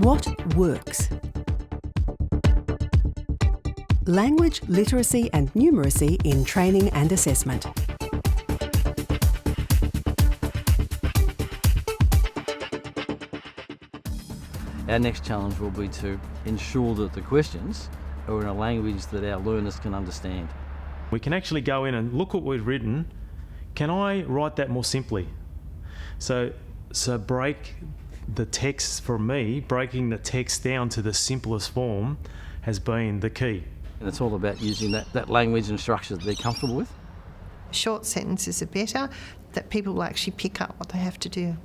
What works? Language literacy and numeracy in training and assessment. Our next challenge will be to ensure that the questions are in a language that our learners can understand. We can actually go in and look what we've written. Can I write that more simply? So break the text, for me, breaking the text down to the simplest form has been the key. And it's all about using that language and structure that they're comfortable with. Short sentences are better, that people will actually pick up what they have to do.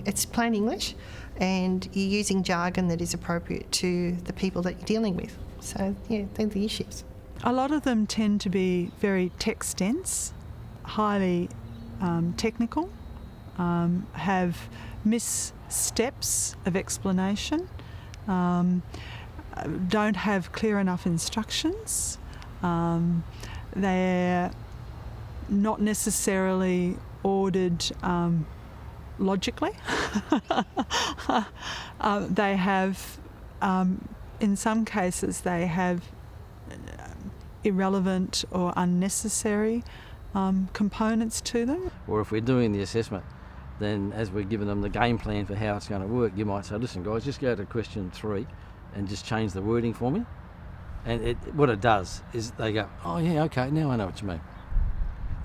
It's plain English and you're using jargon that is appropriate to the people that you're dealing with. So, yeah, they're the issues. A lot of them tend to be very text dense, highly technical, have missteps of explanation, don't have clear enough instructions, they're not necessarily ordered logically. They have, in some cases, they have irrelevant or unnecessary components to them. Or if we're doing the assessment, then as we're giving them the game plan for how it's going to work, you might say, listen guys, just go to question 3 and just change the wording for me. And what it does is they go, oh yeah, okay, now I know what you mean.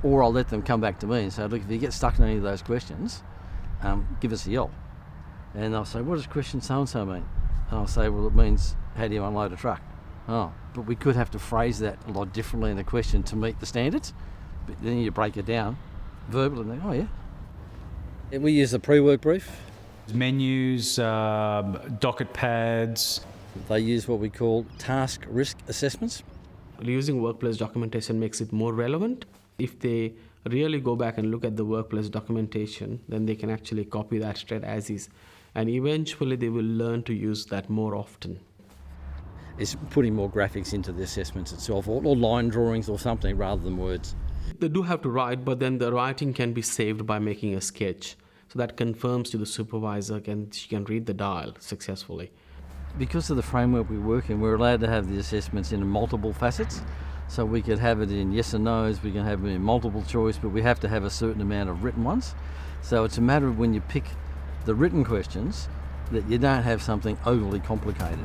Or I'll let them come back to me and say, look, if you get stuck in any of those questions, give us a yell. And they'll say, what does question so-and-so mean? And I'll say, well, it means, how do you unload a truck? Oh, but we could have to phrase that a lot differently in the question to meet the standards. But then you break it down verbally and they go, oh yeah. And we use the pre-work brief. Menus, docket pads. They use what we call task risk assessments. Using workplace documentation makes it more relevant. If they really go back and look at the workplace documentation, then they can actually copy that straight as is. And eventually they will learn to use that more often. It's putting more graphics into the assessments itself, or line drawings or something rather than words. They do have to write, but then the writing can be saved by making a sketch. So that confirms to the supervisor and she can read the dial successfully. Because of the framework we work in, we're allowed to have the assessments in multiple facets. So we could have it in yes and no's, we can have it in multiple choice, but we have to have a certain amount of written ones. So it's a matter of when you pick the written questions that you don't have something overly complicated.